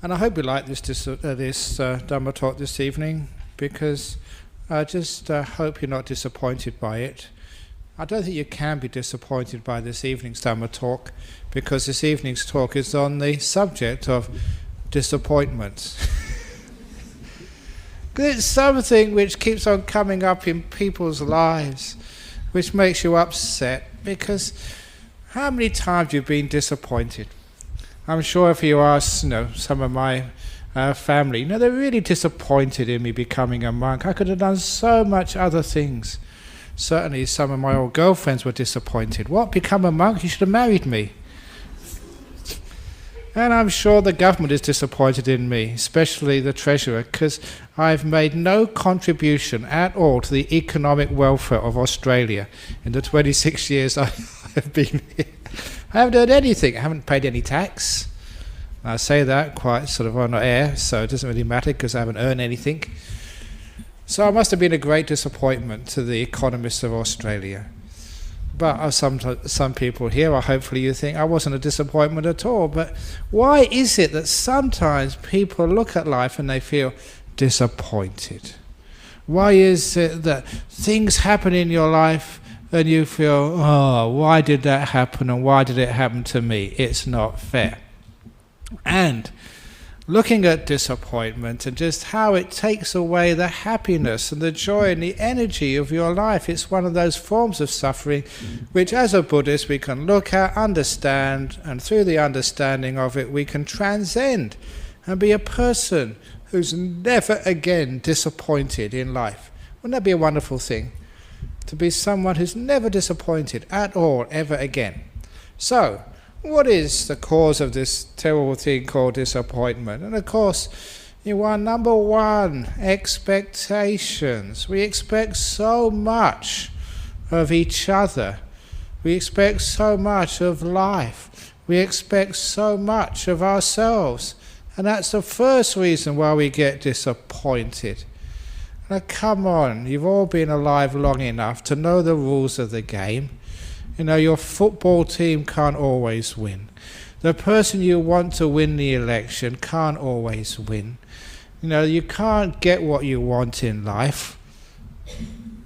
And I hope you like this Dhamma talk this evening, because I just hope you're not disappointed by it. I don't think you can be disappointed by this evening's Dhamma talk, because this evening's talk is on the subject of disappointment. It's something which keeps on coming up in people's lives, which makes you upset, because how many times you've been disappointed? I'm sure if you ask, some of my family, they're really disappointed in me becoming a monk. I could have done so much other things. Certainly some of my old girlfriends were disappointed. What, become a monk? You should have married me. And I'm sure the government is disappointed in me, especially the Treasurer, because I've made no contribution at all to the economic welfare of Australia in the 26 years I've been here. I haven't done anything. I haven't paid any tax. I say that quite sort of on air, so it doesn't really matter because I haven't earned anything. So I must have been a great disappointment to the economists of Australia. But some people here, or hopefully you think I wasn't a disappointment at all. But why is it that sometimes people look at life and they feel disappointed? Why is it that things happen in your life and you feel, oh, why did that happen and why did it happen to me? It's not fair. And looking at disappointment and just how it takes away the happiness and the joy and the energy of your life. It's one of those forms of suffering which as a Buddhist we can look at, understand, and through the understanding of it we can transcend and be a person who's never again disappointed in life. Wouldn't that be a wonderful thing? To be someone who's never disappointed at all, ever again. So, what is the cause of this terrible thing called disappointment? And of course, number one, expectations. We expect so much of each other. We expect so much of life. We expect so much of ourselves. And that's the first reason why we get disappointed. Now come on, you've all been alive long enough to know the rules of the game. Your football team can't always win. The person you want to win the election can't always win. You can't get what you want in life.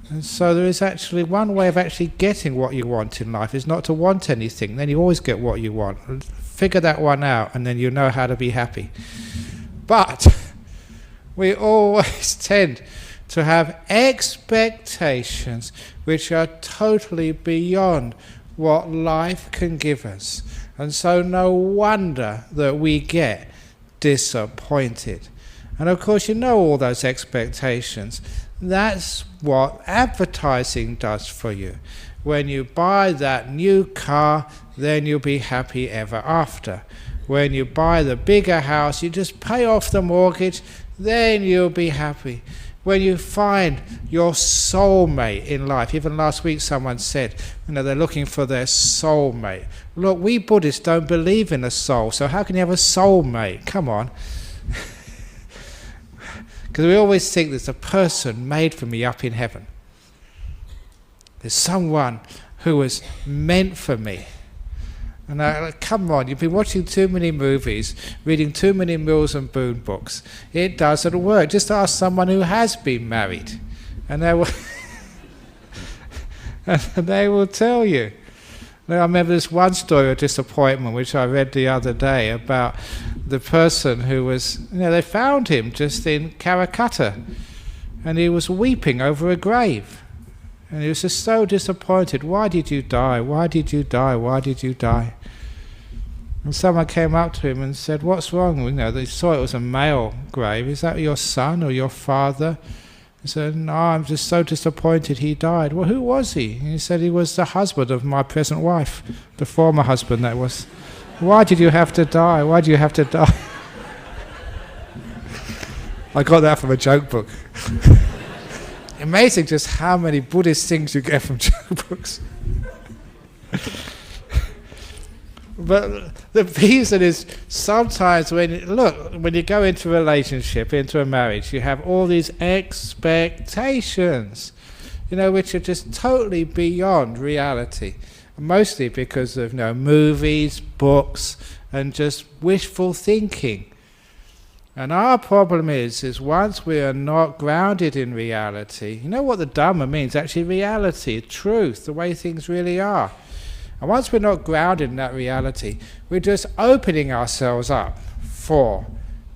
And so there is actually one way of actually getting what you want in life is not to want anything. Then you always get what you want. Figure that one out and then you know how to be happy. But we always tend to have expectations which are totally beyond what life can give us. And so no wonder that we get disappointed. And of course all those expectations. That's what advertising does for you. When you buy that new car, then you'll be happy ever after. When you buy the bigger house, you just pay off the mortgage, then you'll be happy. When you find your soulmate in life, even last week someone said, they're looking for their soulmate. Look, we Buddhists don't believe in a soul, so how can you have a soulmate? Come on. Because we always think there's a person made for me up in heaven. There's someone who was meant for me. And come on, you've been watching too many movies, reading too many Mills and Boon books. It doesn't work. Just ask someone who has been married, and they will, and they will tell you. Now, I remember this one story of disappointment which I read the other day about the person who was, they found him just in Calcutta, and he was weeping over a grave. And he was just so disappointed. Why did you die? Why did you die? Why did you die? And someone came up to him and said, what's wrong? They saw it was a male grave. Is that your son or your father? He said, no, I'm just so disappointed he died. Well, who was he? And he said, he was the husband of my present wife, the former husband that was. Why did you have to die? Why do you have to die? I got that from a joke book. Amazing just how many Buddhist things you get from joke books. But the reason is sometimes when you go into a relationship, into a marriage, you have all these expectations, which are just totally beyond reality. Mostly because of movies, books, and just wishful thinking. And our problem is once we are not grounded in reality, you know what the Dhamma means? Actually reality, truth, the way things really are. And once we're not grounded in that reality, we're just opening ourselves up for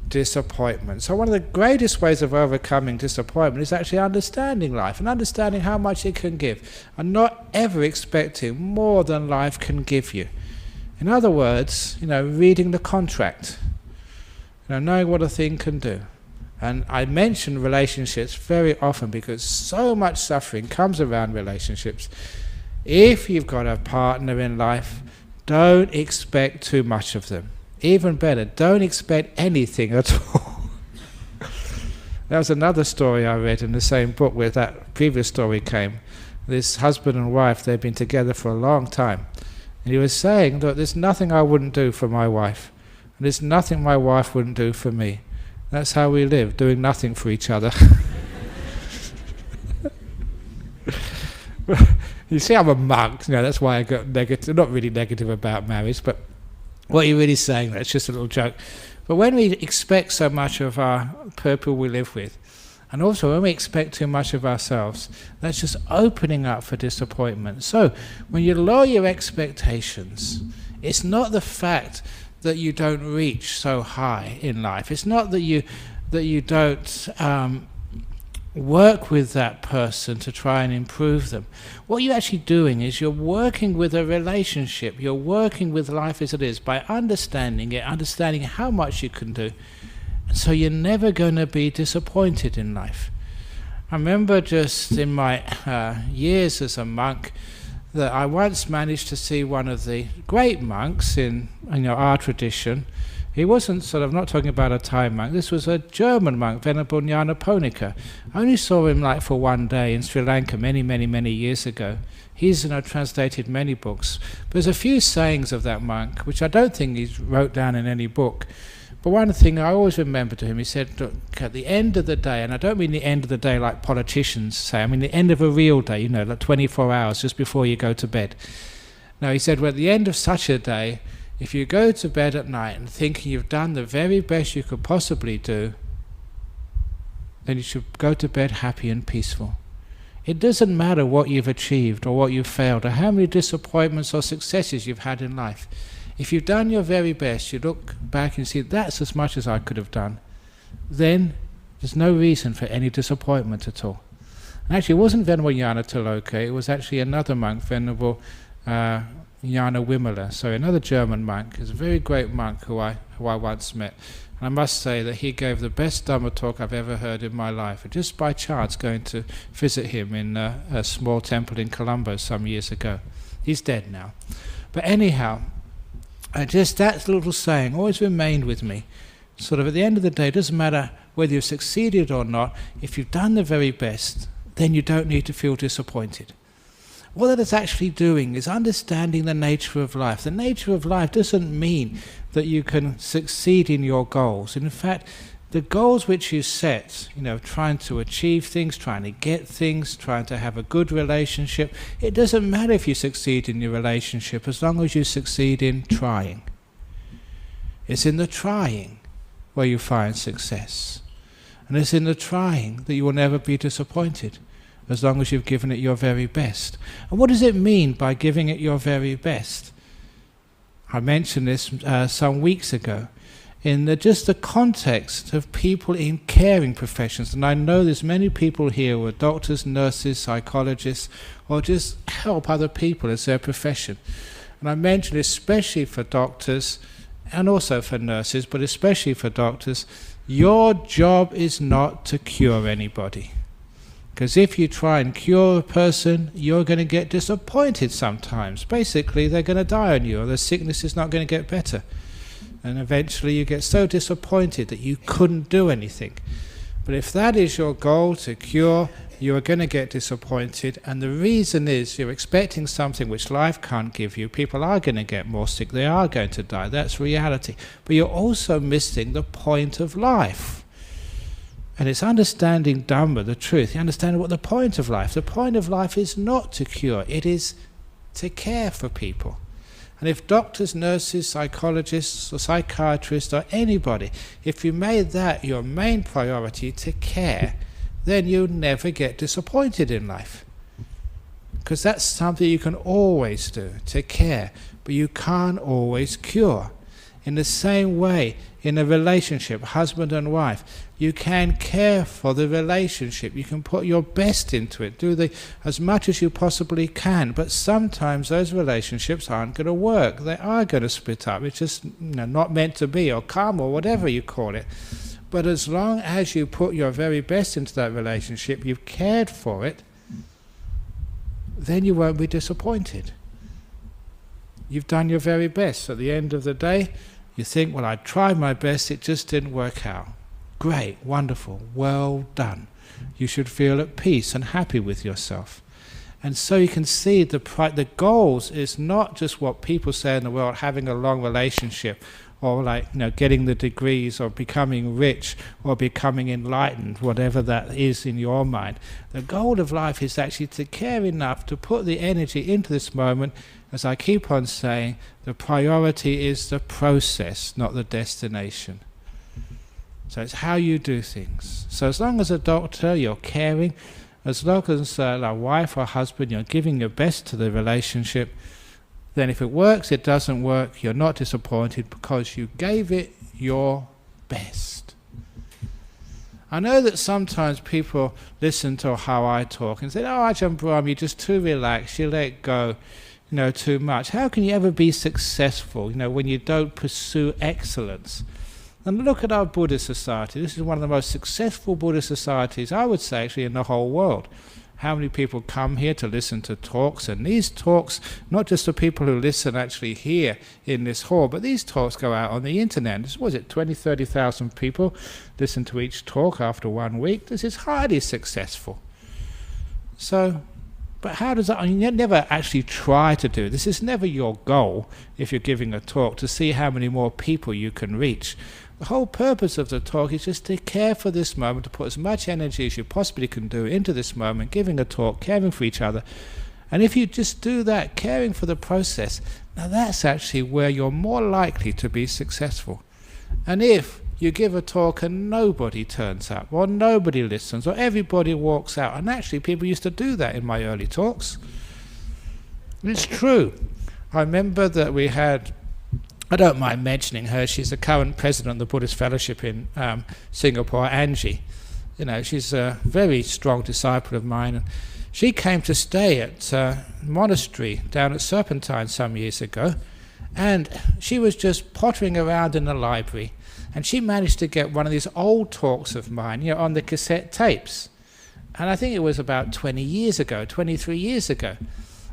disappointment. So one of the greatest ways of overcoming disappointment is actually understanding life and understanding how much it can give, and not ever expecting more than life can give you. In other words, reading the contract, knowing what a thing can do. And I mention relationships very often because so much suffering comes around relationships. If you've got a partner in life, don't expect too much of them. Even better, don't expect anything at all. That was another story I read in the same book where that previous story came. This husband and wife, they've been together for a long time. And he was saying, look, there's nothing I wouldn't do for my wife. And there's nothing my wife wouldn't do for me. That's how we live, doing nothing for each other. You see, I'm a monk, that's why I got negative, not really negative about marriage, but what you're really saying, that's just a little joke. But when we expect so much of our people we live with, and also when we expect too much of ourselves, that's just opening up for disappointment. So when you lower your expectations, it's not the fact that you don't reach so high in life. It's not that you don't work with that person to try and improve them. What you're actually doing is you're working with a relationship. You're working with life as it is by understanding it, understanding how much you can do. And so you're never going to be disappointed in life. I remember just in my years as a monk that I once managed to see one of the great monks in our tradition. He wasn't not talking about a Thai monk. This was a German monk, Venerable Nyanaponika. I only saw him for one day in Sri Lanka many, many, many years ago. He's translated many books. But there's a few sayings of that monk, which I don't think he wrote down in any book. But one thing I always remember to him, he said, look, at the end of the day, and I don't mean the end of the day like politicians say, I mean the end of a real day, like 24 hours just before you go to bed. Now he said, well, at the end of such a day, if you go to bed at night and thinking you've done the very best you could possibly do, then you should go to bed happy and peaceful. It doesn't matter what you've achieved or what you've failed or how many disappointments or successes you've had in life. If you've done your very best, you look back and see that's as much as I could have done, then there's no reason for any disappointment at all. And actually it wasn't Venerable Jnana Taloka, it was actually another monk, Venerable Jnana Wimala, so another German monk. He's a very great monk who I once met. And I must say that he gave the best Dhamma talk I've ever heard in my life. And just by chance going to visit him in a small temple in Colombo some years ago. He's dead now. But anyhow, just that little saying always remained with me. At the end of the day, it doesn't matter whether you've succeeded or not, if you've done the very best, then you don't need to feel disappointed. What that is actually doing is understanding the nature of life. The nature of life doesn't mean that you can succeed in your goals. In fact, the goals which you set, trying to achieve things, trying to get things, trying to have a good relationship, it doesn't matter if you succeed in your relationship as long as you succeed in trying. It's in the trying where you find success. And it's in the trying that you will never be disappointed as long as you've given it your very best. And what does it mean by giving it your very best? I mentioned this some weeks ago in just the context of people in caring professions. And I know there's many people here who are doctors, nurses, psychologists, or just help other people as their profession. And I mentioned especially for doctors and also for nurses, but especially for doctors, your job is not to cure anybody. Because if you try and cure a person, you're going to get disappointed sometimes. Basically, they're going to die on you, or the sickness is not going to get better. And eventually you get so disappointed that you couldn't do anything. But if that is your goal, to cure, you are going to get disappointed. And the reason is you're expecting something which life can't give you. People are going to get more sick. They are going to die. That's reality. But you're also missing the point of life. And it's understanding Dhamma, the truth. You understand what the point of life. The point of life is not to cure. It is to care for people. And if doctors, nurses, psychologists or psychiatrists or anybody, if you made that your main priority to care, then you'll never get disappointed in life. Because that's something you can always do, to care, but you can't always cure. In the same way, in a relationship, husband and wife, you can care for the relationship. You can put your best into it, do as much as you possibly can. But sometimes those relationships aren't going to work. They are going to split up. It's just not meant to be, or karma, or whatever you call it. But as long as you put your very best into that relationship, you've cared for it, then you won't be disappointed. You've done your very best. At the end of the day, you think, well, I tried my best, it just didn't work out. Great, wonderful, well done. You should feel at peace and happy with yourself. And so you can see the goals is not just what people say in the world, having a long relationship, or getting the degrees, or becoming rich, or becoming enlightened, whatever that is in your mind. The goal of life is actually to care enough to put the energy into this moment. As I keep on saying, the priority is the process, not the destination. So it's how you do things. So as long as a doctor, you're caring, as long as a wife or husband, you're giving your best to the relationship, then if it works, it doesn't work, you're not disappointed because you gave it your best. I know that sometimes people listen to how I talk and say, oh, Ajahn Brahm, you're just too relaxed, you let go, too much. How can you ever be successful, when you don't pursue excellence? And look at our Buddhist society. This is one of the most successful Buddhist societies, I would say, actually, in the whole world. How many people come here to listen to talks? And these talks, not just the people who listen actually here in this hall, but these talks go out on the internet. This, was it 20, 30,000 people listen to each talk after 1 week? This is highly successful. So, but how does that, you never actually try to do this. Is never your goal, if you're giving a talk, to see how many more people you can reach. The whole purpose of the talk is just to care for this moment, to put as much energy as you possibly can do into this moment, giving a talk, caring for each other. And if you just do that, caring for the process, now that's actually where you're more likely to be successful. And if you give a talk and nobody turns up, or nobody listens, or everybody walks out, and actually people used to do that in my early talks. It's true. I remember that we had, I don't mind mentioning her, she's the current president of the Buddhist Fellowship in Singapore, Angie. She's a very strong disciple of mine. And she came to stay at a monastery down at Serpentine some years ago, and she was just pottering around in the library, and she managed to get one of these old talks of mine, on the cassette tapes. And I think it was about 20 years ago, 23 years ago.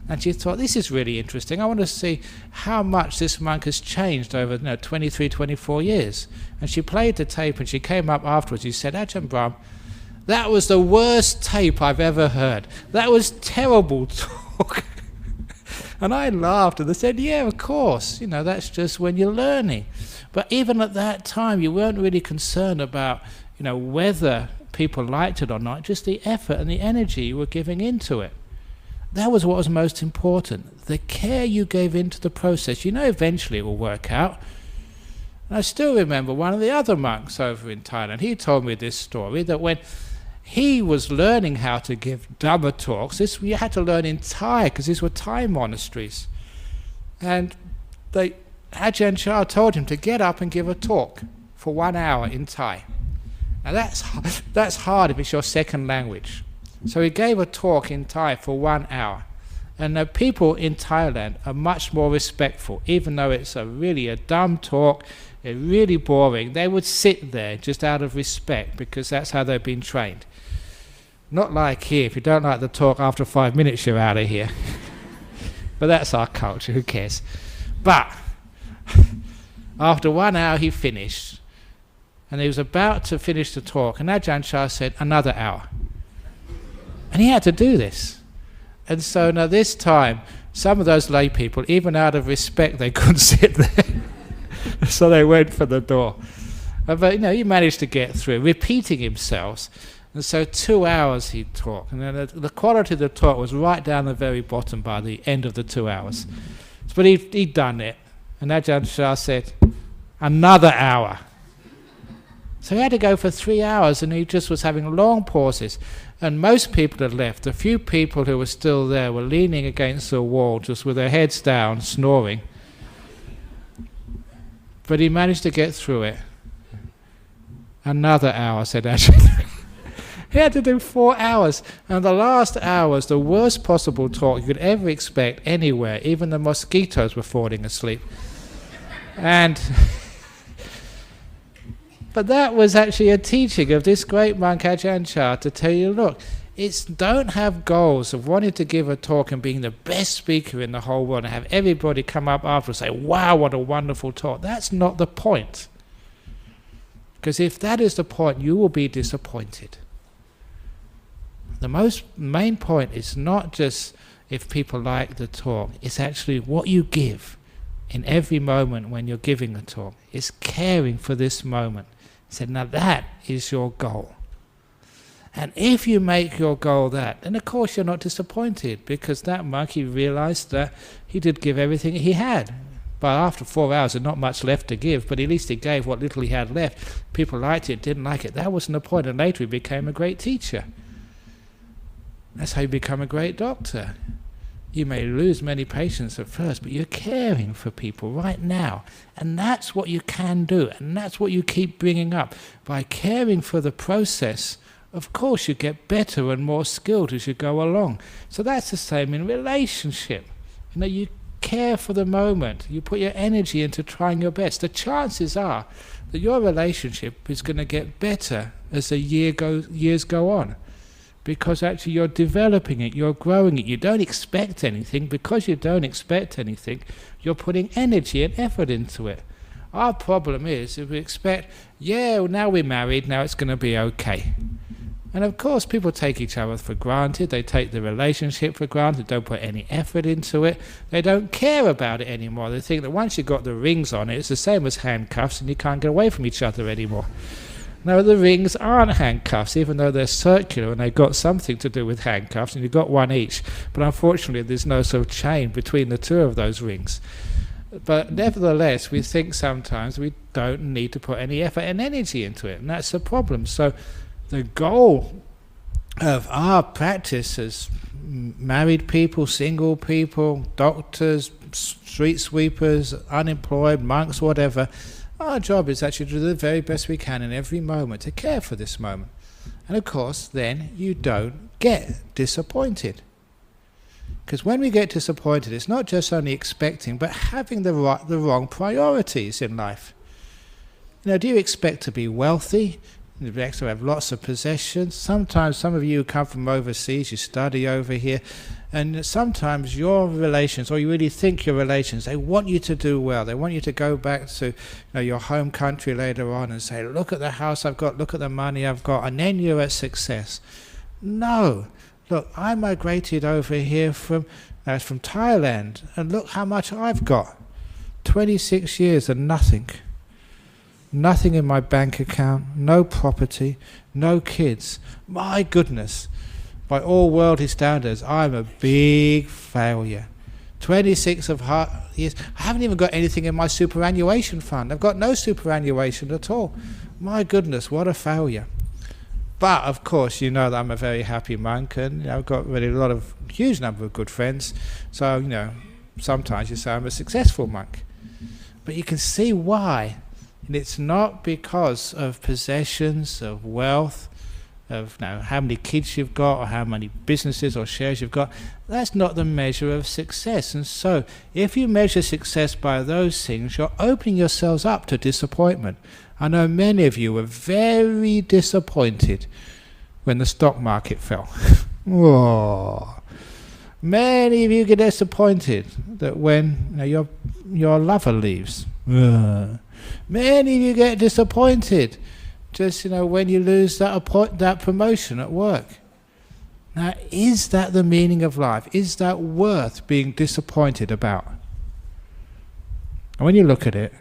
And she thought, this is really interesting. I want to see how much this monk has changed over 23, 24 years. And she played the tape, and she came up afterwards. She said, Ajahn Brahm, that was the worst tape I've ever heard. That was terrible talk. And I laughed, and they said, yeah, of course. That's just when you're learning. But even at that time, you weren't really concerned about, whether people liked it or not, just the effort and the energy you were giving into it. That was what was most important. The care you gave into the process. Eventually it will work out. And I still remember one of the other monks over in Thailand, he told me this story, that when he was learning how to give Dhamma talks, you had to learn in Thai, because these were Thai monasteries. And Ajahn Chah told him to get up and give a talk for 1 hour in Thai. Now that's hard if it's your second language. So he gave a talk in Thai for 1 hour. And the people in Thailand are much more respectful, even though it's really a dumb talk, it's really boring. They would sit there just out of respect, because that's how they've been trained. Not like here, if you don't like the talk, after 5 minutes you're out of here. But that's our culture, who cares? But after 1 hour he finished, and he was about to finish the talk, and Ajahn Chah said, another hour. And he had to do this. And so now this time, some of those lay people, even out of respect, they couldn't sit there. So they went for the door. But he managed to get through, repeating himself. And so 2 hours he'd talk. And then the quality of the talk was right down the very bottom by the end of the 2 hours. but he'd done it. And Ajahn Chah said, another hour. So he had to go for 3 hours, and he just was having long pauses. And most people had left. The few people who were still there were leaning against the wall, just with their heads down, snoring. But he managed to get through it. Another hour, said Ajahn. He had to do 4 hours. And the last hour was the worst possible talk you could ever expect anywhere. Even the mosquitoes were falling asleep. And but that was actually a teaching of this great monk Ajahn Chah, to tell you, look, don't have goals of wanting to give a talk and being the best speaker in the whole world and have everybody come up after and say, wow, what a wonderful talk. That's not the point. Because if that is the point, you will be disappointed. The main point is not just if people like the talk, it's actually what you give in every moment when you're giving a talk. It's caring for this moment. He said, now that is your goal. And if you make your goal that, then of course you're not disappointed, because that monk, he realized that he did give everything he had. But after 4 hours, there's not much left to give, but at least he gave what little he had left. People liked it, didn't like it. That wasn't the point. And later he became a great teacher. That's how you become a great doctor. You may lose many patients at first, but you're caring for people right now. And that's what you can do. And that's what you keep bringing up. By caring for the process, of course you get better and more skilled as you go along. So that's the same in relationship. You know, you care for the moment. You put your energy into trying your best. The chances are that your relationship is going to get better as the years go on. Because actually you're developing it, you're growing it. You don't expect anything. Because you don't expect anything, you're putting energy and effort into it. Our problem is if we expect, yeah, well, now we're married, now it's going to be okay. And of course people take each other for granted. They take the relationship for granted, don't put any effort into it. They don't care about it anymore. They think that once you've got the rings on it, it's the same as handcuffs and you can't get away from each other anymore. No, the rings aren't handcuffs, even though they're circular and they've got something to do with handcuffs, and you've got one each. But unfortunately, there's no sort of chain between the two of those rings. But nevertheless, we think sometimes we don't need to put any effort and energy into it, and that's the problem. So the goal of our practice as married people, single people, doctors, street sweepers, unemployed, monks, whatever, our job is actually to do the very best we can in every moment, to care for this moment. And of course, then you don't get disappointed. Because when we get disappointed, it's not just only expecting, but having the wrong priorities in life. You know, do you expect to be wealthy? Do you expect to have lots of possessions? Sometimes some of you come from overseas, you study over here, and sometimes your relations, or you really think your relations, they want you to do well. They want you to go back to your home country later on and say, look at the house I've got, look at the money I've got, and then you're at success. No. Look, I migrated over here from Thailand, and look how much I've got. 26 years and nothing. Nothing in my bank account, no property, no kids. My goodness. By all worldly standards, I'm a big failure. 26 years. I haven't even got anything in my superannuation fund. I've got no superannuation at all. My goodness, what a failure. But of course, you know that I'm a very happy monk, and I've got really huge number of good friends. So, sometimes you say I'm a successful monk. But you can see why. And it's not because of possessions, of wealth, of how many kids you've got, or how many businesses or shares you've got. That's not the measure of success. And so, if you measure success by those things, you're opening yourselves up to disappointment. I know many of you were very disappointed when the stock market fell. Oh. Many of you get disappointed that when your lover leaves. Many of you get disappointed just when you lose that promotion at work. Now, is that the meaning of life? Is that worth being disappointed about? And when you look at it,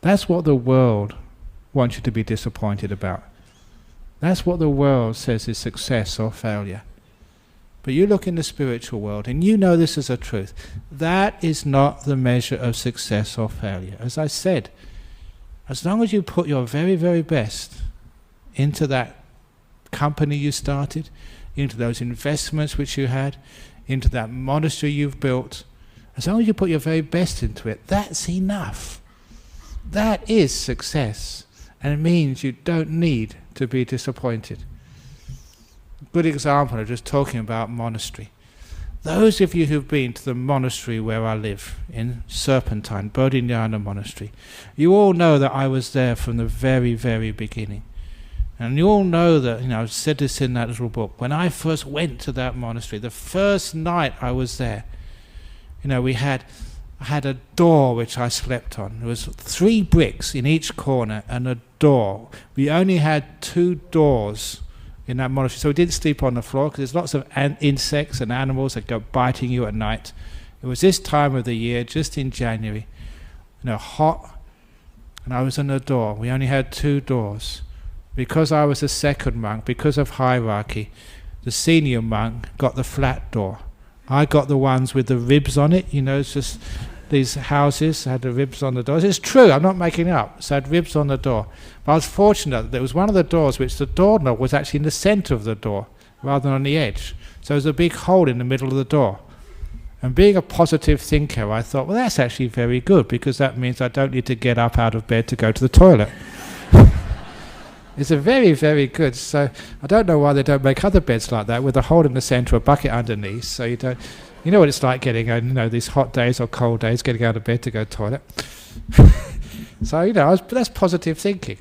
that's what the world wants you to be disappointed about. That's what the world says is success or failure. But you look in the spiritual world and you know this is a truth. That is not the measure of success or failure. As I said, as long as you put your very, very best into that company you started, into those investments which you had, into that monastery you've built, as long as you put your very best into it, that's enough. That is success. And it means you don't need to be disappointed. Good example of just talking about monastery. Those of you who've been to the monastery where I live, in Serpentine, Bodhinyana Monastery, you all know that I was there from the very, very beginning. And you all know that, I've said this in that little book, when I first went to that monastery, the first night I was there, I had a door which I slept on. There was 3 bricks in each corner and a door. We only had 2 doors in that monastery, so we didn't sleep on the floor because there's lots of insects and animals that go biting you at night. It was this time of the year, just in January, hot, and I was on the door. We only had 2 doors. Because I was the second monk, because of hierarchy, the senior monk got the flat door. I got the ones with the ribs on it, it's just these houses had the ribs on the doors. It's true, I'm not making it up. So I had ribs on the door. But I was fortunate that there was one of the doors which the doorknob was actually in the centre of the door, rather than on the edge. So there was a big hole in the middle of the door. And being a positive thinker, I thought, well, that's actually very good, because that means I don't need to get up out of bed to go to the toilet. It's a very, very good. So I don't know why they don't make other beds like that, with a hole in the centre, a bucket underneath, so you don't... You know what it's like getting, these hot days or cold days, getting out of bed to go to the toilet. So, that's positive thinking.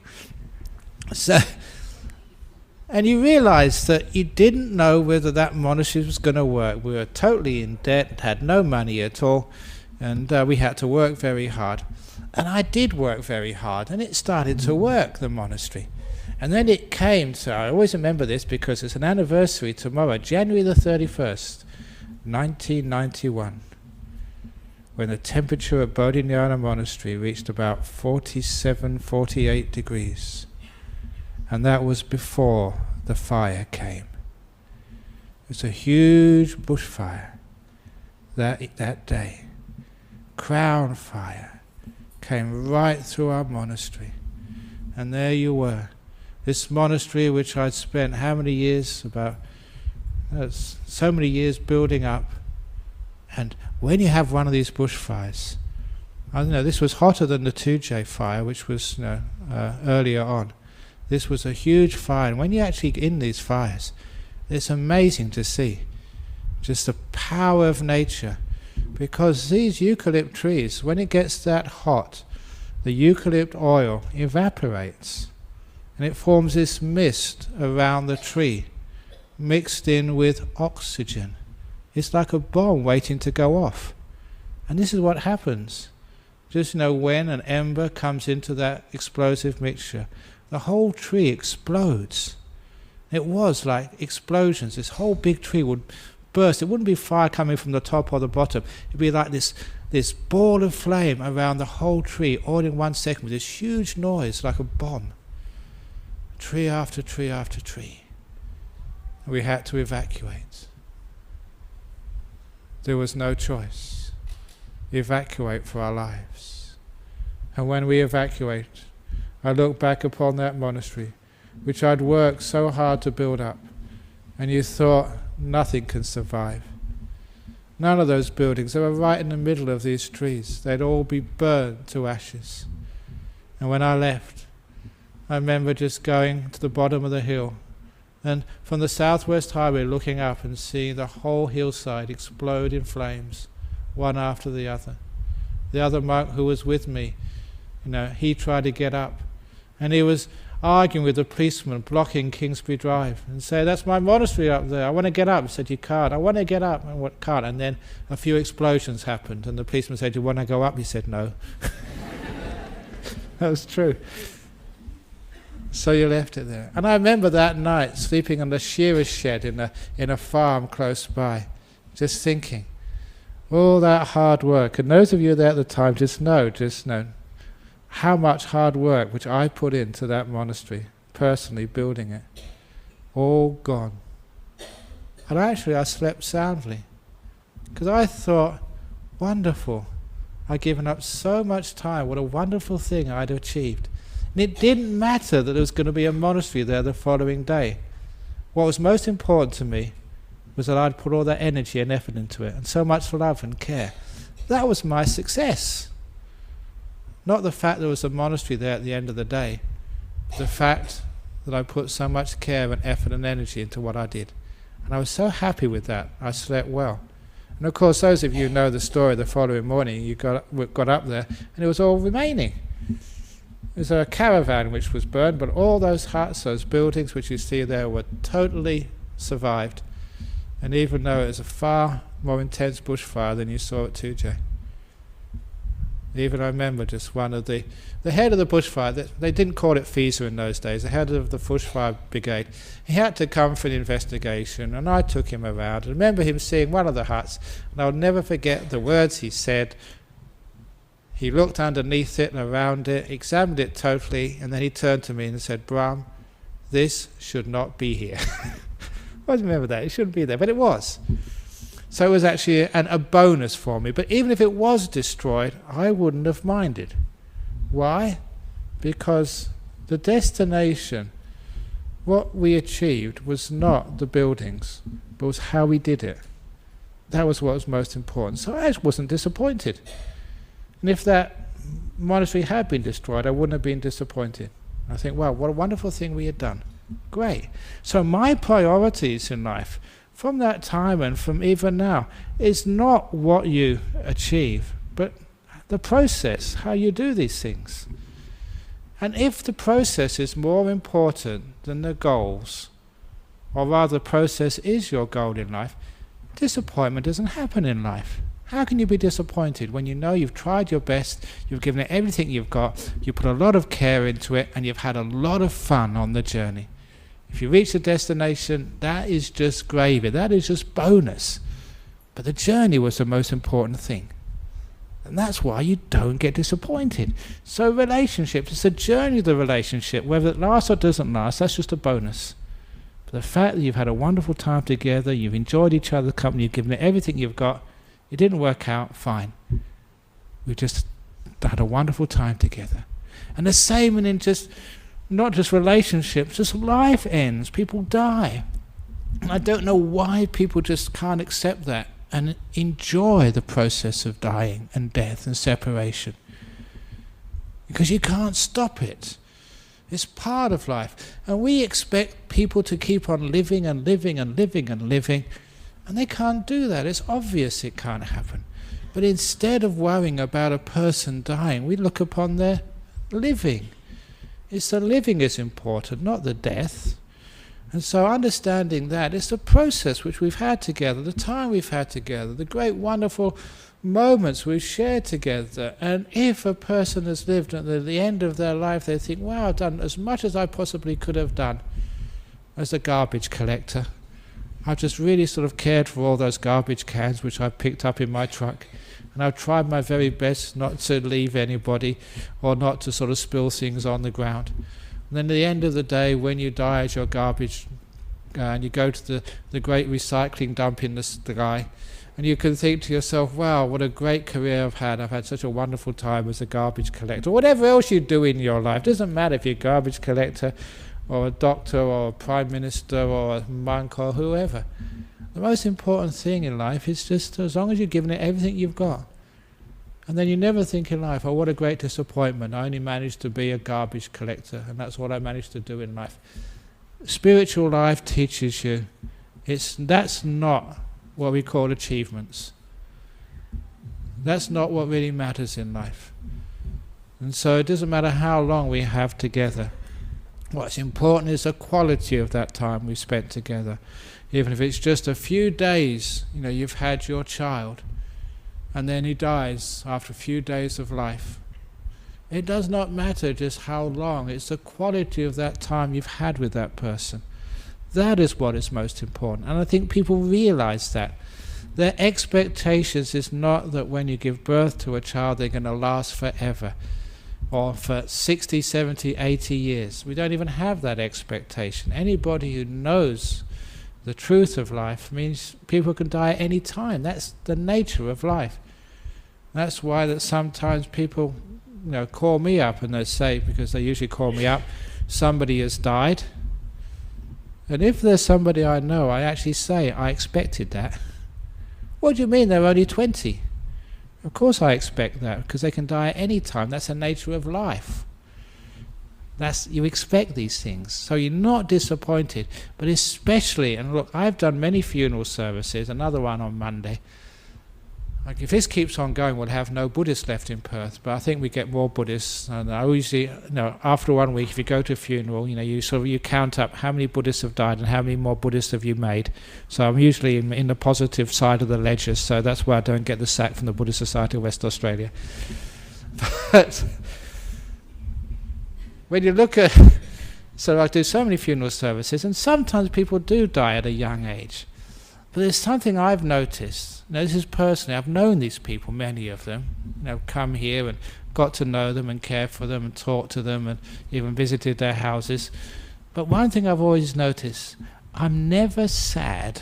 So, and you realise that you didn't know whether that monastery was going to work. We were totally in debt, had no money at all, and we had to work very hard. And I did work very hard, and it started to work, the monastery. And then it came to, I always remember this because it's an anniversary tomorrow, January the 31st. 1991, when the temperature at Bodhinyana Monastery reached about 47, 48 degrees. And that was before the fire came. It was a huge bushfire that day. Crown fire came right through our monastery. And there you were. This monastery which I'd spent how many years? About so many years building up, and when you have one of these bushfires, this was hotter than the 2J fire, which was earlier on. This was a huge fire, and when you're actually in these fires, it's amazing to see just the power of nature, because these eucalypt trees, when it gets that hot, the eucalypt oil evaporates, and it forms this mist around the tree, mixed in with oxygen. It's like a bomb waiting to go off. And this is what happens. Just when an ember comes into that explosive mixture, the whole tree explodes. It was like explosions. This whole big tree would burst. It wouldn't be fire coming from the top or the bottom. It'd be like this ball of flame around the whole tree, all in 1 second, with this huge noise like a bomb. Tree after tree after tree. We had to evacuate. There was no choice. Evacuate for our lives. And when we evacuate, I look back upon that monastery, which I'd worked so hard to build up, and you thought nothing can survive. None of those buildings, they were right in the middle of these trees. They'd all be burned to ashes. And when I left, I remember just going to the bottom of the hill, and from the southwest highway looking up and seeing the whole hillside explode in flames, one after the other. The other monk who was with me, he tried to get up, and he was arguing with the policeman blocking Kingsbury Drive and say, "That's my monastery up there, I want to get up." He said, "You can't." "I want to get up." "I can't." And then a few explosions happened, and the policeman said, "Do you want to go up?" He said, "No." That was true. So you left it there. And I remember that night sleeping on the shearer's shed in a farm close by, just thinking, all that hard work. And those of you there at the time just know how much hard work which I put into that monastery, personally building it, all gone. And actually I slept soundly. Because I thought, wonderful, I'd given up so much time, what a wonderful thing I'd achieved. And it didn't matter that there was going to be a monastery there the following day. What was most important to me was that I'd put all that energy and effort into it, and so much love and care. That was my success. Not the fact there was a monastery there at the end of the day, but the fact that I put so much care and effort and energy into what I did. And I was so happy with that, I slept well. And of course, those of you who know the story, the following morning you got up there and it was all remaining. There was a caravan which was burned, but all those huts, those buildings which you see there were totally survived. And even though it was a far more intense bushfire than you saw at Tujay. Even I remember just one of the head of the bushfire, they didn't call it FISA in those days, the head of the bushfire brigade, he had to come for an investigation, and I took him around. I remember him seeing one of the huts, and I'll never forget the words he said. He looked underneath it and around it, examined it totally, and then he turned to me and said, "Brahm, this should not be here." I remember that, it shouldn't be there, but it was. So it was actually a bonus for me. But even if it was destroyed, I wouldn't have minded. Why? Because the destination, what we achieved, was not the buildings, but was how we did it. That was what was most important. So I wasn't disappointed. And if that monastery had been destroyed, I wouldn't have been disappointed. I think, wow, what a wonderful thing we had done. Great. So my priorities in life, from that time and from even now, is not what you achieve, but the process, how you do these things. And if the process is more important than the goals, or rather the process is your goal in life, disappointment doesn't happen in life. How can you be disappointed when you know you've tried your best, you've given it everything you've got, you put a lot of care into it, and you've had a lot of fun on the journey? If you reach the destination, that is just gravy, that is just bonus. But the journey was the most important thing. And that's why you don't get disappointed. So relationships, it's the journey of the relationship. Whether it lasts or doesn't last, that's just a bonus. But the fact that you've had a wonderful time together, you've enjoyed each other's company, you've given it everything you've got, it didn't work out, fine. We just had a wonderful time together. And the same in just, not just relationships, just life ends, people die. And I don't know why people just can't accept that and enjoy the process of dying and death and separation. Because you can't stop it. It's part of life. And we expect people to keep on living and living and living and living, and they can't do that. It's obvious it can't happen. But instead of worrying about a person dying, we look upon their living. It's the living is important, not the death. And so understanding that, it's the process which we've had together, the time we've had together, the great wonderful moments we've shared together. And if a person has lived at the end of their life, they think, wow, I've done as much as I possibly could have done as a garbage collector. I've just really sort of cared for all those garbage cans which I've picked up in my truck. And I've tried my very best not to leave anybody or not to sort of spill things on the ground. And then at the end of the day, when you die as your garbage, and you go to the great recycling dump in the sky, and you can think to yourself, wow, what a great career I've had. I've had such a wonderful time as a garbage collector. Whatever else you do in your life, doesn't matter if you're a garbage collector or a doctor or a prime minister or a monk or whoever. The most important thing in life is just as long as you're giving it everything you've got. And then you never think in life, oh, what a great disappointment. I only managed to be a garbage collector, and that's what I managed to do in life. Spiritual life teaches you that's not what we call achievements. That's not what really matters in life. And so it doesn't matter how long we have together. What's important is the quality of that time we spent together. Even if it's just a few days, you've had your child, and then he dies after a few days of life. It does not matter just how long, it's the quality of that time you've had with that person. That is what is most important. And I think people realize that. Their expectations is not that when you give birth to a child they're going to last forever, or for 60, 70, 80 years. We don't even have that expectation. Anybody who knows the truth of life means people can die at any time. That's the nature of life. That's why that sometimes people, call me up and they say, because they usually call me up, somebody has died. And if there's somebody I know, I actually say, I expected that. What do you mean they're only 20? Of course I expect that, because they can die at any time. That's the nature of life. You expect these things, so you're not disappointed. But especially, and look, I've done many funeral services, another one on Monday. Like, if this keeps on going, we'll have no Buddhists left in Perth, but I think we get more Buddhists. And I usually, after 1 week, if you go to a funeral, you count up how many Buddhists have died and how many more Buddhists have you made. So I'm usually in the positive side of the ledger, so that's why I don't get the sack from the Buddhist Society of West Australia. But when you look at, so I do so many funeral services, and sometimes people do die at a young age. But there's something I've noticed. Now, this is personally, I've known these people, many of them, come here and got to know them and care for them and talked to them and even visited their houses. But one thing I've always noticed, I'm never sad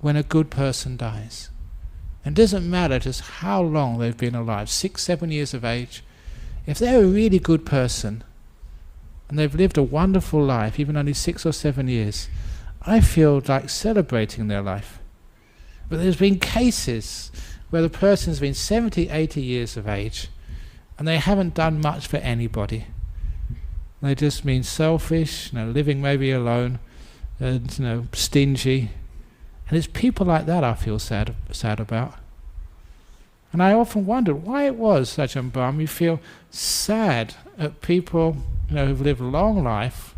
when a good person dies. And it doesn't matter just how long they've been alive, 6, 7 years of age. If they're a really good person and they've lived a wonderful life, even only 6 or 7 years, I feel like celebrating their life. But there's been cases where the person's been 70, 80 years of age and they haven't done much for anybody. They just been selfish, living maybe alone, and stingy. And it's people like that I feel sad about. And I often wondered why it was, Ajahn Brahm, you feel sad at people who've lived a long life,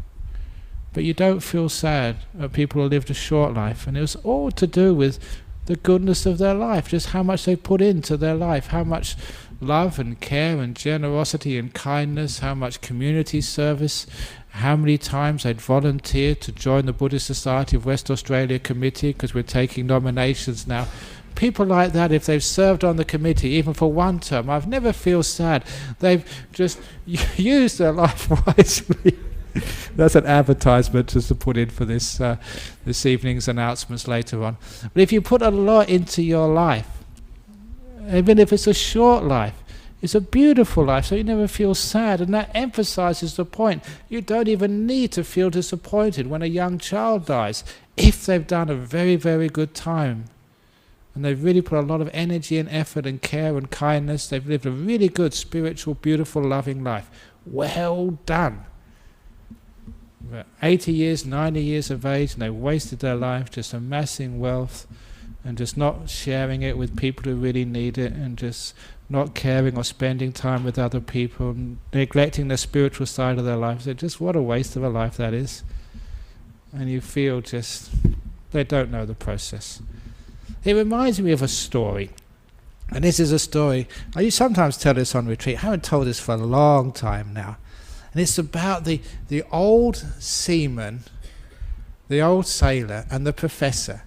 but you don't feel sad at people who lived a short life. And it was all to do with the goodness of their life, just how much they put into their life, how much love and care and generosity and kindness, how much community service, how many times they'd volunteered to join the Buddhist Society of West Australia committee, because we're taking nominations now. People like that, if they've served on the committee, even for one term, I've never feel sad. They've just used their life wisely. That's an advertisement just to put in for this evening's announcements later on. But if you put a lot into your life, even if it's a short life, it's a beautiful life, so you never feel sad. And that emphasizes the point. You don't even need to feel disappointed when a young child dies, if they've done a very, very good time. And they've really put a lot of energy and effort and care and kindness. They've lived a really good, spiritual, beautiful, loving life. Well done. 80 years, 90 years of age, and they wasted their life just amassing wealth and just not sharing it with people who really need it, and just not caring or spending time with other people, and neglecting the spiritual side of their life. So just what a waste of a life that is. And you feel just, they don't know the process. It reminds me of a story. And this is a story, I sometimes tell this on retreat. I haven't told this for a long time now. And it's about the old seaman, the old sailor, and the professor.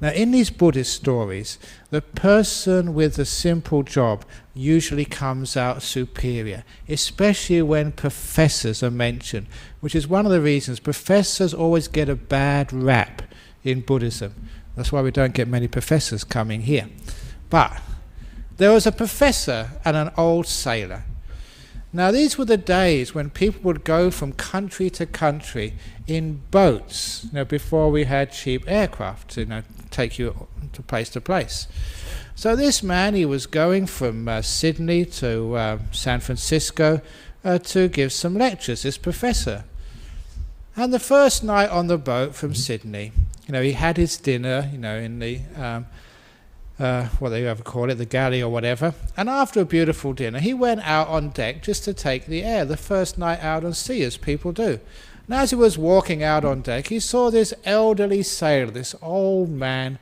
Now, in these Buddhist stories, the person with the simple job usually comes out superior, especially when professors are mentioned, which is one of the reasons professors always get a bad rap in Buddhism. That's why we don't get many professors coming here. But there was a professor and an old sailor. Now, these were the days when people would go from country to country in boats, before we had cheap aircraft to take you to place. So this man, he was going from Sydney to San Francisco to give some lectures, this professor. And the first night on the boat from Sydney, he had his dinner, in the what they ever call it, the galley or whatever. And after a beautiful dinner, he went out on deck just to take the air, the first night out on sea, as people do. And as he was walking out on deck, he saw this elderly sailor, this old man,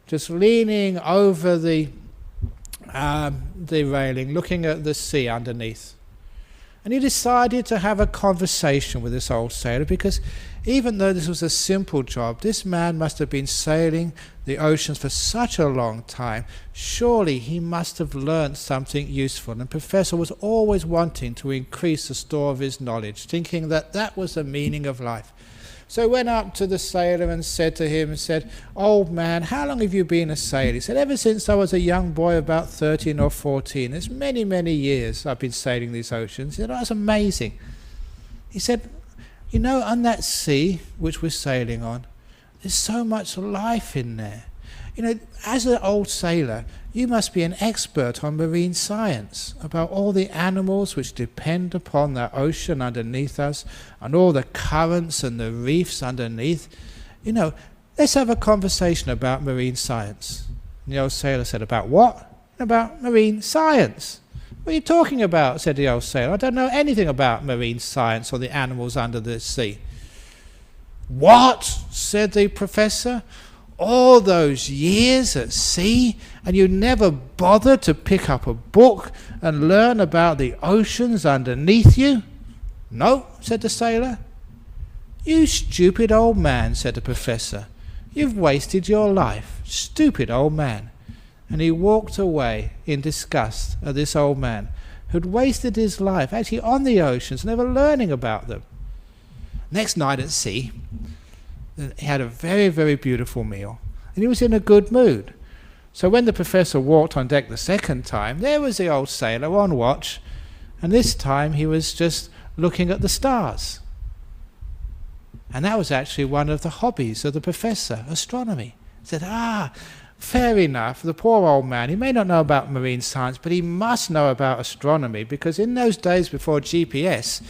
just leaning over the railing, looking at the sea underneath. And he decided to have a conversation with this old sailor, because even though this was a simple job, this man must have been sailing the oceans for such a long time. Surely he must have learned something useful. And the professor was always wanting to increase the store of his knowledge, thinking that that was the meaning of life. So he went up to the sailor and said to him, "Old man, how long have you been a sailor?" He said, "Ever since I was a young boy, about 13 or 14. It's many, many years I've been sailing these oceans." He said, "Oh, that's amazing." He said, "You know, on that sea which we're sailing on, there's so much life in there. You know, as an old sailor, you must be an expert on marine science, about all the animals which depend upon that ocean underneath us, and all the currents and the reefs underneath. You know, let's have a conversation about marine science." And the old sailor said, "About what?" "About marine science." "What are you talking about?" said the old sailor. "I don't know anything about marine science or the animals under the sea." "What?" said the professor. "All those years at sea, and you never bothered to pick up a book and learn about the oceans underneath you?" "No," said the sailor. "You stupid old man," said the professor. "You've wasted your life. Stupid old man." And he walked away in disgust at this old man who'd wasted his life actually on the oceans, never learning about them. Next night at sea, he had a very, very beautiful meal, and he was in a good mood. So when the professor walked on deck the second time, there was the old sailor on watch, and this time he was just looking at the stars. And that was actually one of the hobbies of the professor, astronomy. He said, fair enough, the poor old man, he may not know about marine science, but he must know about astronomy, because in those days before GPS,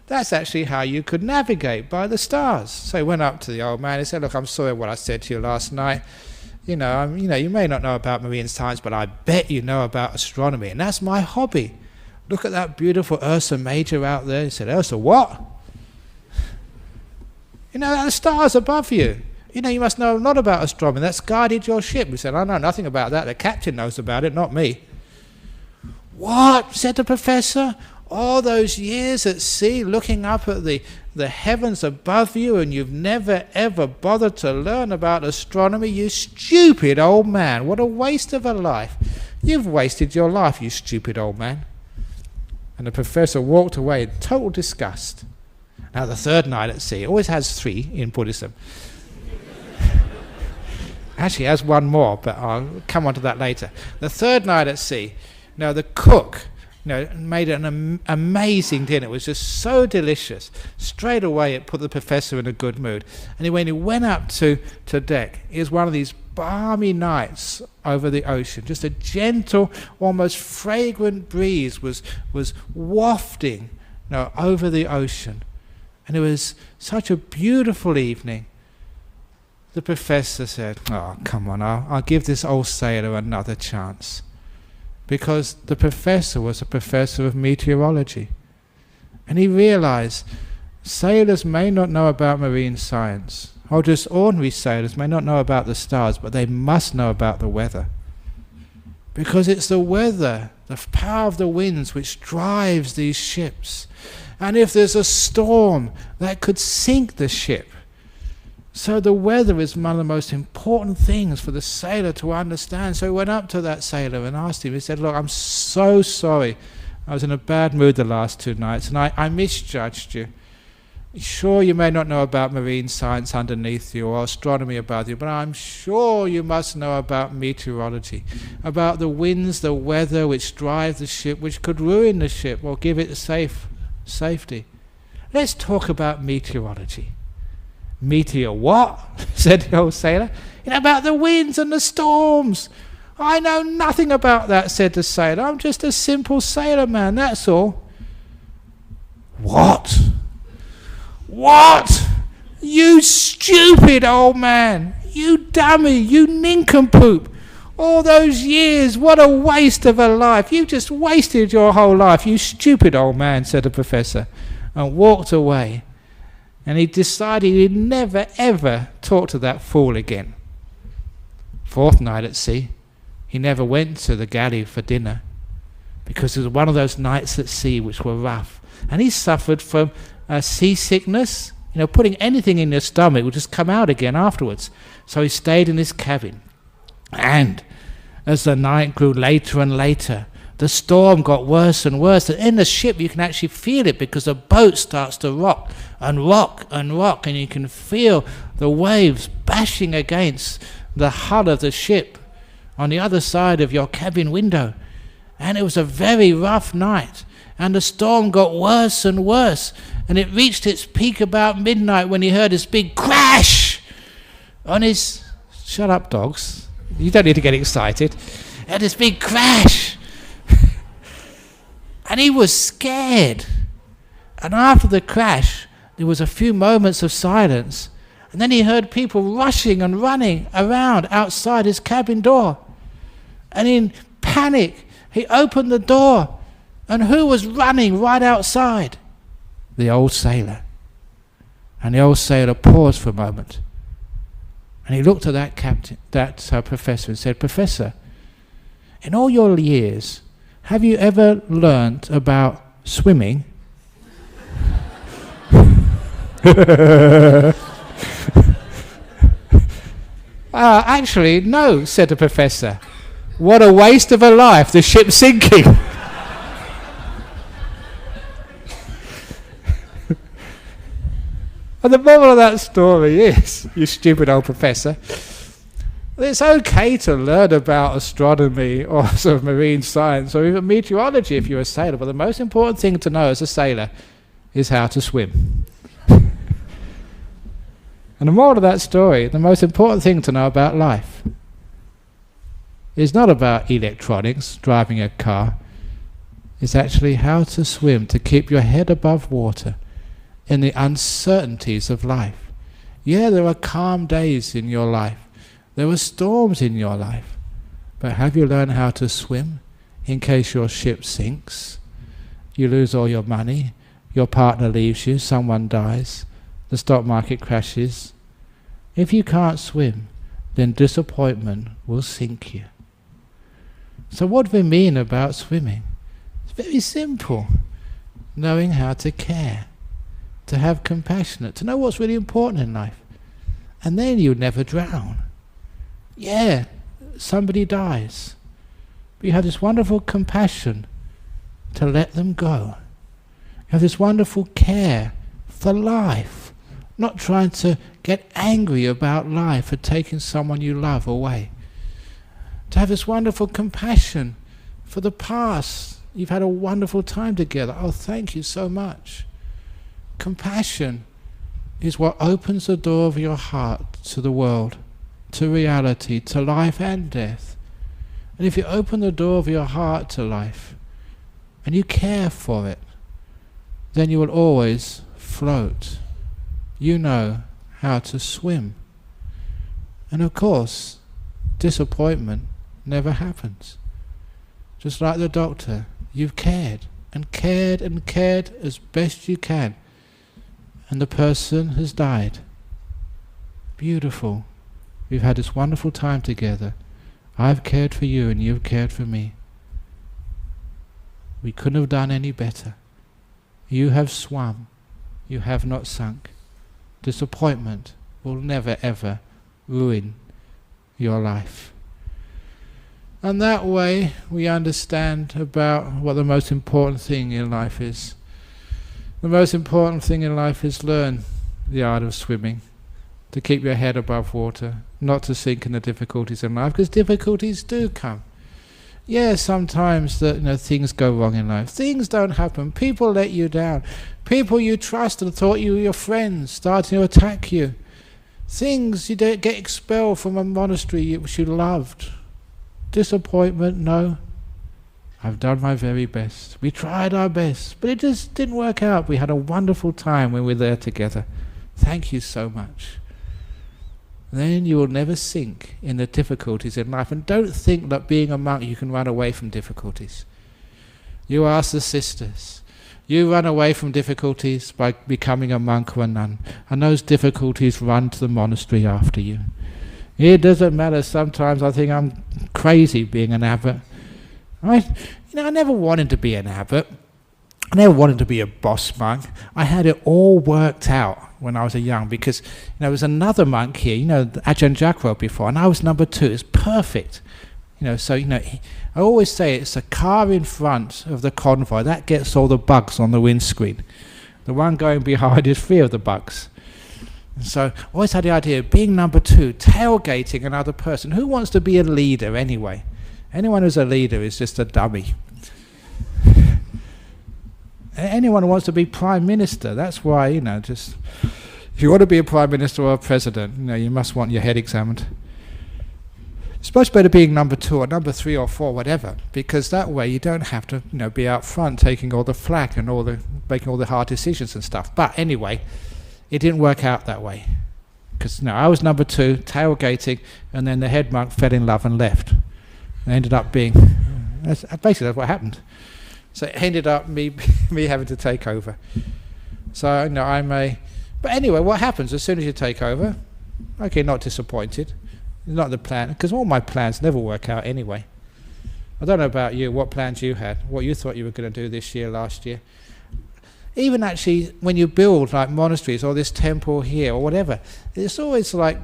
that's actually how you could navigate, by the stars. So he went up to the old man and said, "Look, I'm sorry what I said to you last night. You may not know about marine science, but I bet you know about astronomy, and that's my hobby. Look at that beautiful Ursa Major out there." He said, "Ursa what?" "You know, the stars above you. You know, you must know a lot about astronomy. That's guided your ship." He said, "I know nothing about that. The captain knows about it, not me." "What?" said the professor. "All those years at sea looking up at the heavens above you, and you've never ever bothered to learn about astronomy? You stupid old man. What a waste of a life. You've wasted your life, you stupid old man." And the professor walked away in total disgust. Now the third night at sea, it always has 3 in Buddhism. Actually, it has one more, but I'll come on to that later. The third night at sea, now the cook made an amazing dinner. It was just so delicious. Straight away it put the professor in a good mood. And when he went up to deck, it was one of these balmy nights over the ocean. Just a gentle, almost fragrant breeze was wafting over the ocean. And it was such a beautiful evening. The professor said, "Oh, come on, I'll give this old sailor another chance." Because the professor was a professor of meteorology. And he realized sailors may not know about marine science, or just ordinary sailors may not know about the stars, but they must know about the weather. Because it's the weather, the power of the winds, which drives these ships. And if there's a storm, that could sink the ship. So the weather is one of the most important things for the sailor to understand. So he went up to that sailor and asked him, he said, "Look, I'm so sorry. I was in a bad mood the last 2 nights, and I misjudged you. Sure, you may not know about marine science underneath you or astronomy above you, but I'm sure you must know about meteorology, about the winds, the weather which drive the ship, which could ruin the ship or give it safety. Let's talk about meteorology." "Meteor what?" said the old sailor. "About the winds and the storms." "I know nothing about that," said the sailor. "I'm just a simple sailor man, that's all." "What? What? You stupid old man! You dummy! You nincompoop! All those years, what a waste of a life! You just wasted your whole life, you stupid old man," said the professor, and walked away. And he decided he'd never ever talk to that fool again. 4th night at sea, he never went to the galley for dinner, because it was one of those nights at sea which were rough. And he suffered from seasickness. Putting anything in your stomach would just come out again afterwards. So he stayed in his cabin. And as the night grew later and later, the storm got worse and worse. And in the ship you can actually feel it, because the boat starts to rock and rock and rock, and you can feel the waves bashing against the hull of the ship on the other side of your cabin window. And it was a very rough night, and the storm got worse and worse, and it reached its peak about midnight when he heard this big crash on his... Shut up, dogs. You don't need to get excited. And this big crash. And he was scared. And after the crash, there was a few moments of silence. And then he heard people rushing and running around outside his cabin door. And in panic, he opened the door. And who was running right outside? The old sailor. And the old sailor paused for a moment. And he looked at that professor and said, "Professor, in all your years, have you ever learnt about swimming?" Actually, no, said the professor. What a waste of a life, the ship's sinking. And the moral of that story is, you stupid old professor, it's okay to learn about astronomy or sort of marine science or even meteorology if you're a sailor, but the most important thing to know as a sailor is how to swim. And the moral of that story, the most important thing to know about life is not about electronics, driving a car. It's actually how to swim, to keep your head above water in the uncertainties of life. Yeah, there are calm days in your life. There are storms in your life. But have you learned how to swim in case your ship sinks? You lose all your money, your partner leaves you, someone dies, the stock market crashes. If you can't swim, then disappointment will sink you. So what do we mean about swimming? It's very simple. Knowing how to care, to have compassion, to know what's really important in life. And then you never drown. Yeah, somebody dies. But you have this wonderful compassion to let them go. You have this wonderful care for life, not trying to get angry about life for taking someone you love away. To have this wonderful compassion for the past. You've had a wonderful time together. Oh, thank you so much. Compassion is what opens the door of your heart to the world, to reality, to life and death. And if you open the door of your heart to life and you care for it, then you will always float. You know how to swim. And of course, disappointment never happens. Just like the doctor, you've cared and cared and cared as best you can, and the person has died. Beautiful. We've had this wonderful time together. I've cared for you and you've cared for me. We couldn't have done any better. You have swum. You have not sunk. Disappointment will never ever ruin your life. And that way we understand about what the most important thing in life is. The most important thing in life is learn the art of swimming, to keep your head above water, not to sink in the difficulties in life, because difficulties do come. Yeah, sometimes things go wrong in life. Things don't happen. People let you down. People you trusted and thought you were your friends starting to attack you. Things you don't get expelled from a monastery which you loved. Disappointment, no. I've done my very best. We tried our best, but it just didn't work out. We had a wonderful time when we were there together. Thank you so much. Then you will never sink in the difficulties in life. And don't think that being a monk you can run away from difficulties. You ask the sisters. You run away from difficulties by becoming a monk or a nun. And those difficulties run to the monastery after you. It doesn't matter. Sometimes I think I'm crazy being an abbot. I never wanted to be an abbot. I never wanted to be a boss monk. I had it all worked out when I was young, because there was another monk here, Ajahn Brahm before, and I was number 2. It's perfect. So I always say it's the car in front of the convoy that gets all the bugs on the windscreen. The one going behind is free of the bugs. And so I always had the idea of being number two, tailgating another person. Who wants to be a leader anyway? Anyone who's a leader is just a dummy. Anyone who wants to be prime minister, that's why, just if you want to be a prime minister or a president, you must want your head examined. It's much better being number two or number three or four, whatever, because that way you don't have to, be out front taking all the flack and making all the hard decisions and stuff. But anyway, it didn't work out that way, because I was number two, tailgating, and then the head monk fell in love and left. It ended up being, that's what happened. So it ended up me having to take over. So but anyway, what happens as soon as you take over? Okay, not disappointed. It's not the plan, because all my plans never work out anyway. I don't know about you, what plans you had, what you thought you were going to do this year, last year. Even actually, when you build like monasteries or this temple here or whatever, it's always like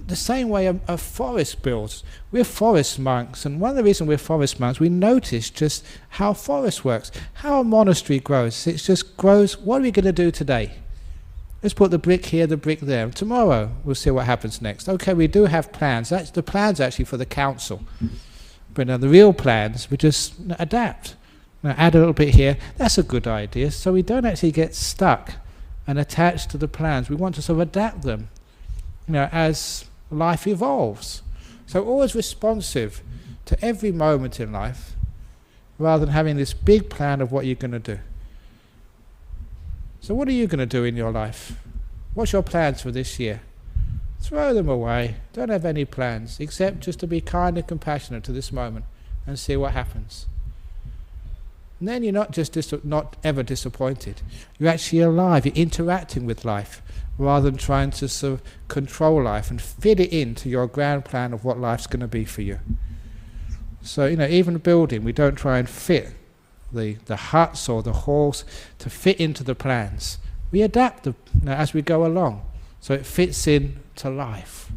the same way a forest builds. We're forest monks, and one of the reasons we're forest monks, we notice just how forest works, how a monastery grows. It just grows. What are we going to do today? Let's put the brick here, the brick there. Tomorrow we'll see what happens next. Okay, we do have plans. That's the plans actually for the council. But the real plans, we just adapt. Add a little bit here. That's a good idea. So we don't actually get stuck and attached to the plans. We want to sort of adapt them, as life evolves. So always responsive to every moment in life, rather than having this big plan of what you're going to do. So what are you going to do in your life? What's your plans for this year? Throw them away. Don't have any plans, except just to be kind and compassionate to this moment and see what happens. And then you're not just not ever disappointed. You're actually alive. You're interacting with life, rather than trying to sort of control life and fit it into your grand plan of what life's going to be for you. So, even building, we don't try and fit the huts or the halls to fit into the plans. We adapt them as we go along, so it fits in to life.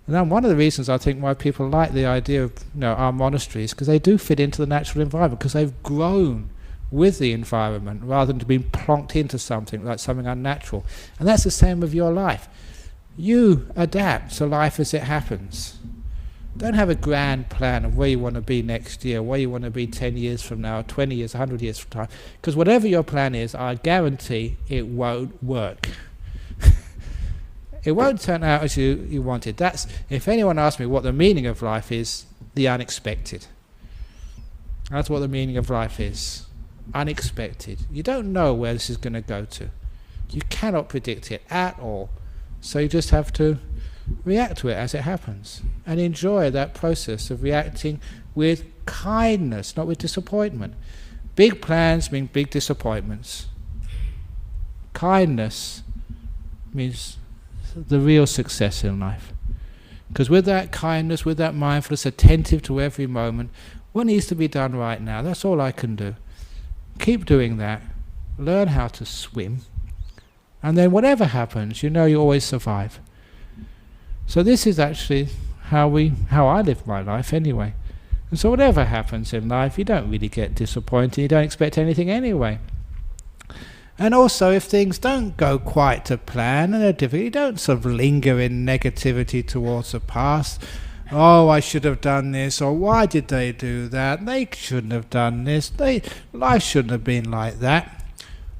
And then one of the reasons I think why people like the idea of our monasteries, because they do fit into the natural environment, because they've grown with the environment rather than being plonked into something like something unnatural. And that's the same with your life. You adapt to life as it happens. Don't have a grand plan of where you want to be next year, where you want to be 10 years from now, 20 years, 100 years from now. Because whatever your plan is, I guarantee it won't work. It won't turn out as you wanted. That's, if anyone asks me what the meaning of life is, the unexpected. That's what the meaning of life is. Unexpected. You don't know where this is going to go to. You cannot predict it at all. So you just have to react to it as it happens and enjoy that process of reacting with kindness, not with disappointment. Big plans mean big disappointments. Kindness means the real success in life. Because with that kindness, with that mindfulness, attentive to every moment, what needs to be done right now? That's all I can do. Keep doing that. Learn how to swim. And then whatever happens, you always survive. So this is actually how I live my life anyway. And so whatever happens in life, you don't really get disappointed. You don't expect anything anyway. And also, if things don't go quite to plan and they're difficult, you don't sort of linger in negativity towards the past. Oh, I should have done this, or why did they do that? They shouldn't have done this. Life shouldn't have been like that.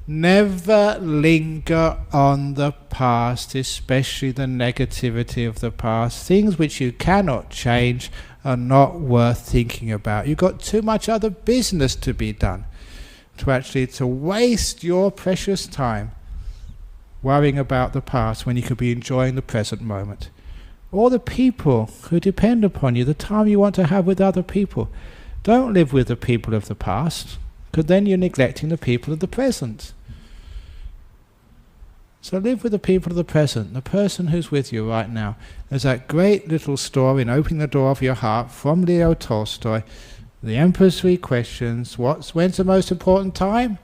Never linger on the past, especially the negativity of the past. Things which you cannot change are not worth thinking about. You've got too much other business to be done to waste your precious time worrying about the past when you could be enjoying the present moment. Or the people who depend upon you, the time you want to have with other people. Don't live with the people of the past, because then you're neglecting the people of the present. So live with the people of the present, the person who's with you right now. There's that great little story in Opening the Door of Your Heart from Leo Tolstoy. The Emperor's 3 questions. When's the most important time?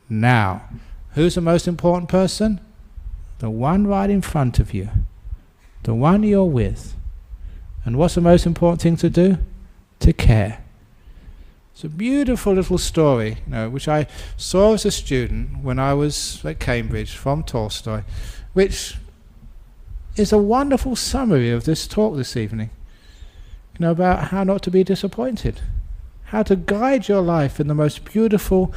Now. Who's the most important person? The one right in front of you. The one you're with. And what's the most important thing to do? to care. It's a beautiful little story, which I saw as a student when I was at Cambridge from Tolstoy, which is a wonderful summary of this talk this evening. About how not to be disappointed, how to guide your life in the most beautiful,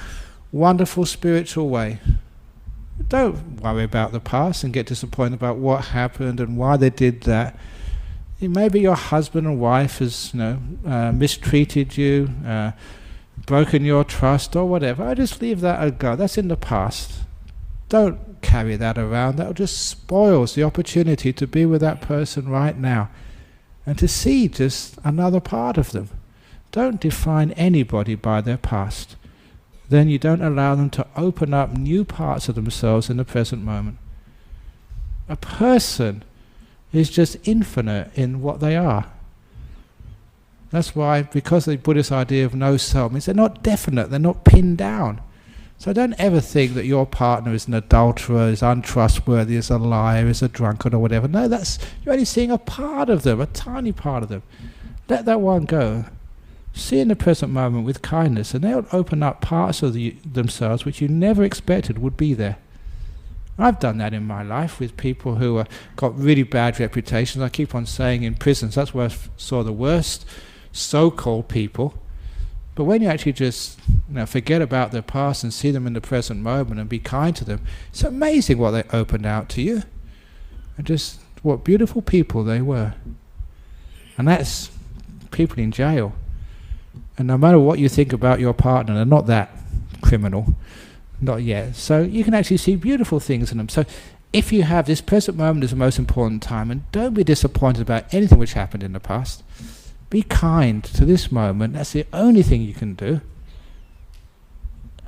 wonderful spiritual way. Don't worry about the past and get disappointed about what happened and why they did that. Maybe your husband and wife has mistreated you, broken your trust or whatever. I just leave that go. That's in the past. Don't carry that around. That just spoils the opportunity to be with that person right now and to see just another part of them. Don't define anybody by their past. Then you don't allow them to open up new parts of themselves in the present moment. A person is just infinite in what they are. That's why, because the Buddhist idea of no self means they're not definite, they're not pinned down. So don't ever think that your partner is an adulterer, is untrustworthy, is a liar, is a drunkard or whatever. No, you're only seeing a part of them, a tiny part of them. Let that one go. See in the present moment with kindness, and they'll open up parts of themselves which you never expected would be there. I've done that in my life with people who got really bad reputations. I keep on saying in prisons, that's where I saw the worst so-called people. But when you actually just forget about their past and see them in the present moment and be kind to them, it's amazing what they opened out to you. And just what beautiful people they were. And that's people in jail. And no matter what you think about your partner, they're not that criminal. Not yet. So you can actually see beautiful things in them. So if you have this present moment is the most important time, and don't be disappointed about anything which happened in the past. Be kind to this moment. That's the only thing you can do.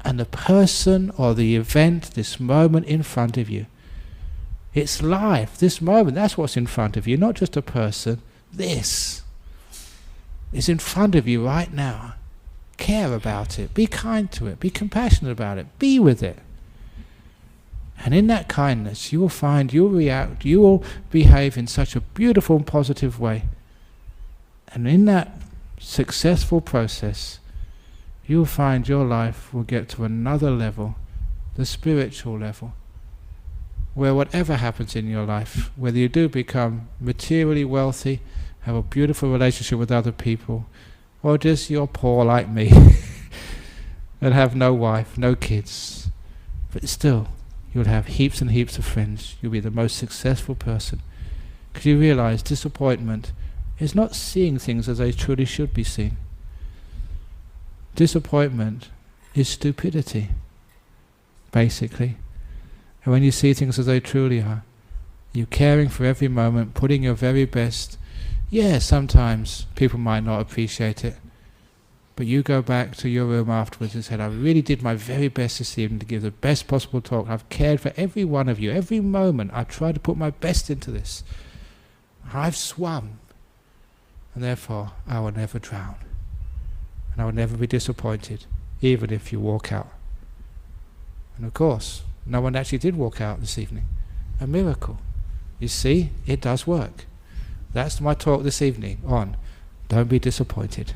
And the person or the event, this moment in front of you. It's life, this moment, that's what's in front of you, not just a person. This is in front of you right now. Care about it, be kind to it, be compassionate about it, be with it. And in that kindness you will find you'll react, you will behave in such a beautiful and positive way. And in that successful process you'll find your life will get to another level, the spiritual level, where whatever happens in your life, whether you do become materially wealthy, have a beautiful relationship with other people, or just you're poor like me and have no wife, no kids, but still you'll have heaps and heaps of friends. You'll be the most successful person because you realize disappointment is not seeing things as they truly should be seen. Disappointment is stupidity, basically. And when you see things as they truly are, you're caring for every moment, putting your very best. Yeah, sometimes people might not appreciate it, but you go back to your room afterwards and said, I really did my very best this evening to give the best possible talk. I've cared for every one of you, every moment. I've tried to put my best into this. I've swum, and therefore I will never drown. And I will never be disappointed, even if you walk out. And of course, no one actually did walk out this evening. A miracle. You see, it does work. That's my talk this evening on Don't Be Disappointed.